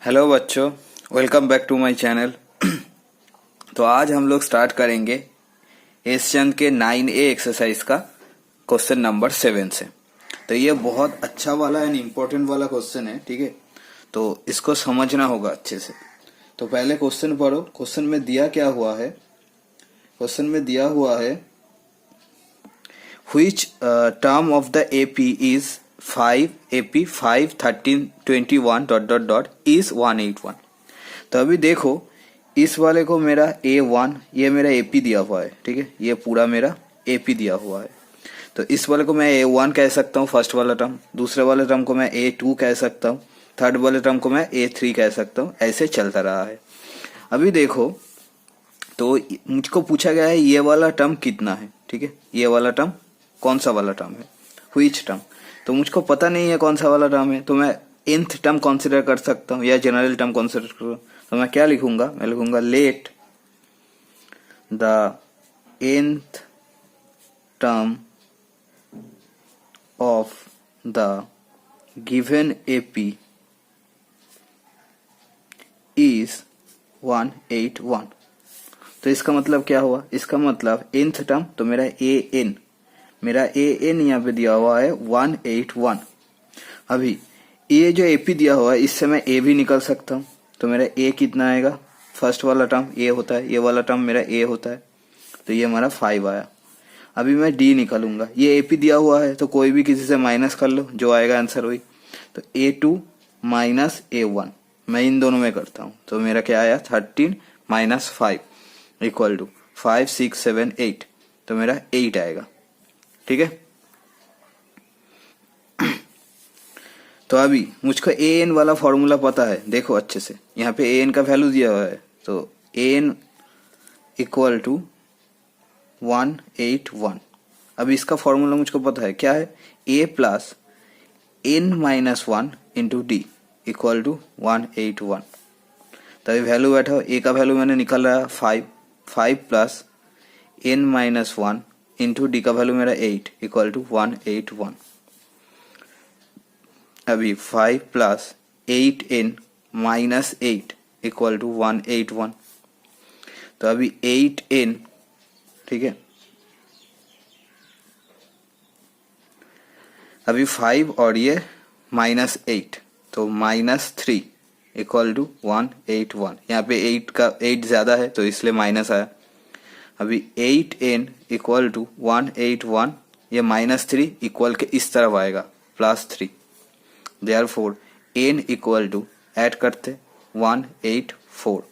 Hello बच्चों, welcome back to my channel. तो आज हम लोग स्टार्ट करेंगे एस चंद के 9A एक्सरसाइज का क्वेश्चन नंबर 7 से। तो ये बहुत अच्छा वाला एंड इम्पोर्टेंट वाला क्वेश्चन है, ठीक है। तो इसको समझना होगा अच्छे से। तो पहले क्वेश्चन पढ़ो। क्वेश्चन में दिया क्या हुआ है? क्वेश्चन में दिया हुआ है which term of the AP is 5 AP 5 13 21 dot is 181। तो अभी देखो, इस वाले को मेरा A1, ये मेरा AP दिया हुआ है, ठीक है। ये पूरा मेरा AP दिया हुआ है। तो इस वाले को मैं A1 कह सकता हूँ, फर्स्ट वाला टर्म। दूसरे वाले टर्म को मैं A2 कह सकता हूँ। थर्ड वाले टर्म को मैं A3 कह सकता हूँ। ऐसे चलता रहा है। अभी देखो, तो मुझको पूछा गया है ये वाला टर्म कितना है, ठीक है। ये वाला टर्म कौन सा वाला टर्म है, व्हिच टर्म। तो मुझको पता नहीं है कौन सा वाला टर्म है, तो मैं nth टर्म कंसीडर कर सकता हूँ या जनरल टर्म कंसीडर करूँ। तो मैं क्या लिखूंगा? मैं लिखूंगा let the nth term of the given AP is 181। तो इसका मतलब क्या हुआ? इसका मतलब nth टर्म, तो मेरा an यहाँ पे दिया हुआ है 181। अभी ये जो AP दिया हुआ है, इससे मैं A भी निकल सकता हूँ। तो मेरा A कितना आएगा? फर्स्ट वाला टर्म A होता है, ये वाला टर्म मेरा A होता है। तो ये हमारा 5 आया। अभी मैं D निकालूंगा। ये AP दिया हुआ है, तो कोई भी किसी से माइनस कर लो, जो आएगा आंसर वही। तो A2 माइनस A1 मैं इन दोनों में करता हूँ। तो मेरा क्या आया? 13 माइनस 5 इक्वल टू 5 6 7 8। तो मेरा 8 आएगा, ठीक है। तो अभी मुझको an वाला फॉर्मूला पता है। देखो अच्छे से, यहाँ पे an का वैल्यू दिया हुआ है। तो an इक्वल टू 181। अब इसका फॉर्मूला मुझको पता है, क्या है? a plus n minus 1 into d equal to 181। तो अभी वैल्यू बैठा, a का वैल्यू मैंने निकाला 5 plus n minus 1 into D का वैल्यू मेरा 8 इक्वल टू 181। अभी 5 plus 8n minus 8 equal to 181। तो अभी 8n, ठीक है। अभी 5 और ये माइनस 8, तो माइनस 3 इक्वल टू 181। यहाँ पे 8 ज्यादा है, तो इसलिए माइनस आया। अभी 8n इक्वल टू 181, ये माइनस 3 इक्वल के इस तरफ आएगा, plus 3। Therefore n equal to add करते 184,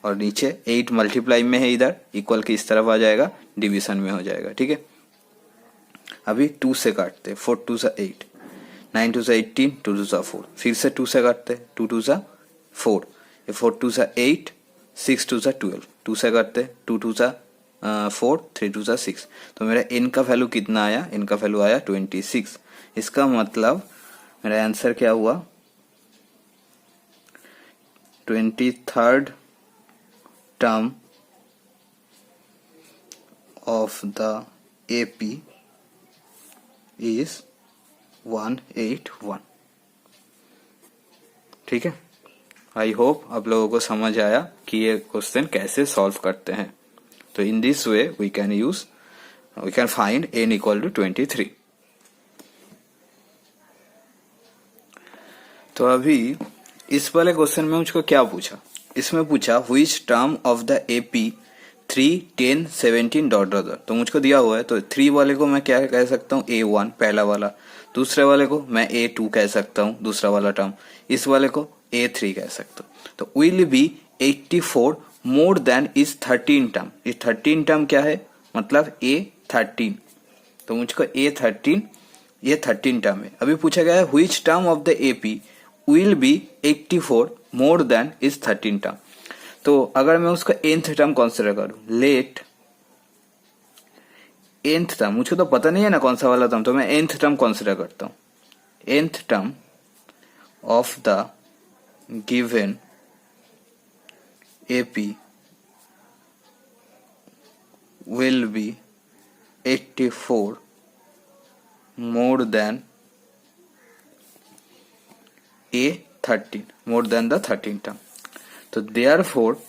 और नीचे 8 मल्टीप्लाई में है, इधर इक्वल के इस तरफ आ जाएगा, डिवीजन में हो जाएगा, ठीक है। अभी 2 से काटते, 4 2 सा 8, 9 2 सा 18, 2 2 सा 4। फिर से 2 से काटते, 2 2 सा 4, 4 2 सा 8, 6 2 सा 12। 2 से काटते, 2 2 सा 4, 3 2 सा 6। तो मेरा n का वैल्यू कितना आया? n का वैल्यू आया 26। इसका मतलब मेरा आंसर क्या हुआ? 23rd term of the AP is 181, ठीक है। आई होप आप लोगों को समझ आया कि ये क्वेश्चन कैसे सॉल्व करते हैं। तो in this way we can find n equal to 23। तो अभी इस वाले क्वेश्चन में मुझको क्या पूछा? इसमें पूछा which term of the AP 3 10 17 dot dot. तो मुझको दिया हुआ है, तो 3 वाले को मैं क्या कह सकता हूँ? A1 पहला वाला। दूसरे वाले को मैं A2 कह सकता हूँ, दूसरा वाला टर्म। इस वाले को A3 कह सकता हूँ। तो विल बी 84 मोर देन इस 13 टर्म। इस 13 टर्म क्या है? मतलब A13। तो मुझको A13, ये 13 टर्म है। अभी पूछा गया है which term of the AP will be 84 more than is 13 term. तो अगर मैं उसका nth टर्म कंसीडर करूं, लेट nth टर्म, मुझको तो पता नहीं है ना कौन सा वाला टर्म, तो मैं nth टर्म कंसीडर करता हूं। nth term of the given AP will be 84 more than A 13 more than the 13 term. तो देयरफॉर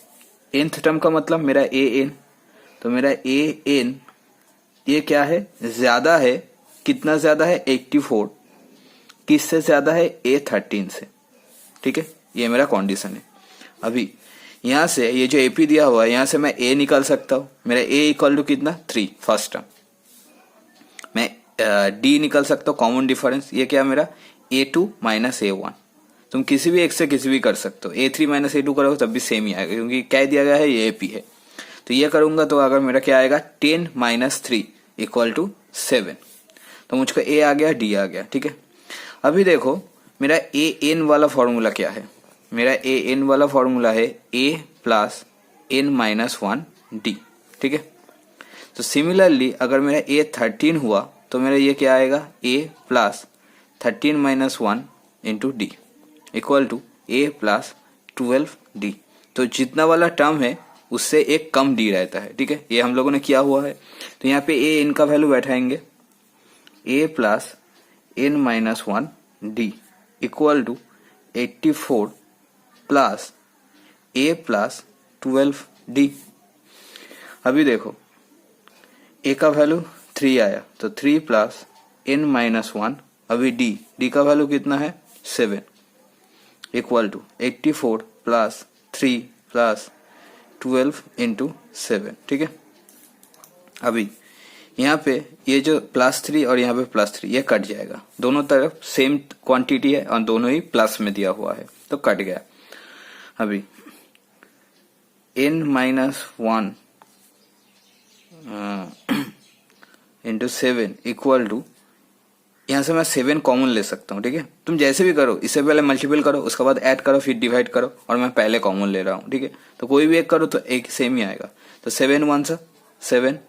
nth टर्म का मतलब मेरा an, तो मेरा an ये क्या है, ज्यादा है, कितना ज्यादा है 84, किससे ज्यादा है a13 से, ठीक है, ये मेरा कंडीशन है। अभी यहां से ये जो AP दिया हुआ है यहां से मैं a निकाल सकता हूं, मेरा a इक्वल टू कितना 3 फर्स्ट टर्म, मैं d निकाल सकता हूं कॉमन डिफरेंस, ये क्या मेरा a2 माइनस a1, तुम किसी भी एक से किसी भी कर सकते हो, a3 माइनस a2 करोगे तब भी सेम ही आएगा क्योंकि क्या दिया गया है ये AP है। तो ये करूंगा तो अगर मेरा क्या आएगा 10 माइनस 3 इक्वल टू 7, तो मुझको a आ गया d आ गया, ठीक है। अभी देखो मेरा an वाला फॉर्मूला क्या है, मेरा an वाला फॉर्मूला है a plus n minus 1 d, ठीक है। तो सिमिलरली अगर मेरा a 13 हुआ तो मेरा ये क्या आएगा a plus 13 minus 1 into d equal to a plus 12 d। तो जितना वाला टर्म है उससे एक कम d रहता है, ठीक है, ये हम लोगों ने किया हुआ है। तो यहाँ पे a n का वैल्यू बैठाएंगे a plus n minus 1 d equal to 84 plus a plus 12 d। अभी देखो a का वैल्यू 3 आया तो 3 प्लस n माइनस 1, अभी d का वैल्यू कितना है 7 equal to 84 plus 3 plus 12 into 7, ठीक है। अभी यहाँ पे ये जो +3 और यहाँ पे +3 ये कट जाएगा, दोनों तरफ सेम क्वांटिटी है और दोनों ही प्लस में दिया हुआ है तो कट गया। अभी n minus 1 into 7 equal to, यहाँ से मैं 7 कॉमन ले सकता हूँ, ठीक है। तुम जैसे भी करो, इससे पहले मल्टीपल करो, उसके बाद ऐड करो, फिर डिवाइड करो, और मैं पहले कॉमन ले रहा हूँ, ठीक है। तो कोई भी एक करो तो एक सेम ही आएगा। तो 7 1 सा 7,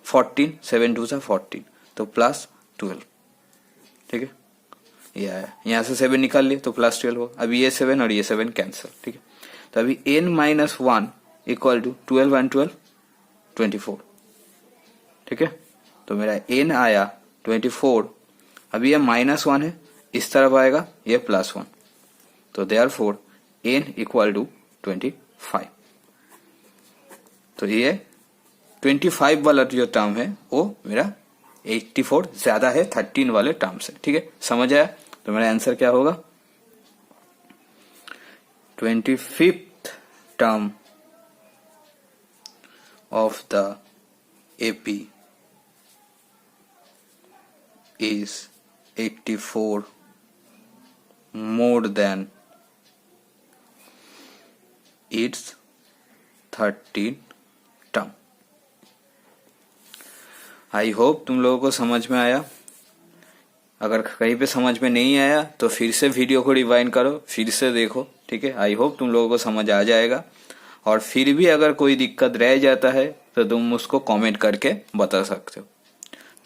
14, 7 2 सा 14, तो प्लस 12, ठीक है, ये आया। यहाँ से 7 निकाल लिए तो प्लस 12 हो। अभी ये 7 और ये 7 कैंसिल, ठीक है। तो अभी n minus 1 equal to 12 and 12 24, ठीक है। तो मेरा n आया 24, अभी ये -1 है, इस तरफ आएगा ये +1, तो देयरफॉर n इक्वल टू 25। तो ये 25 वाला जो टर्म है वो मेरा 84 ज्यादा है 13 वाले टर्म से, ठीक है, समझ आया। तो मेरा आंसर क्या होगा 25th term of the AP is 84 more than its 13 term. I hope तुम लोगों को समझ में आया। अगर कहीं पे समझ में नहीं आया तो फिर से वीडियो को रिवाइंड करो, फिर से देखो, ठीक है। आई होप तुम लोगों को समझ आ जाएगा। और फिर भी अगर कोई दिक्कत रह जाता है तो तुम उसको कमेंट करके बता सकते हो।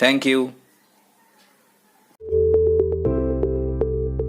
Thank you.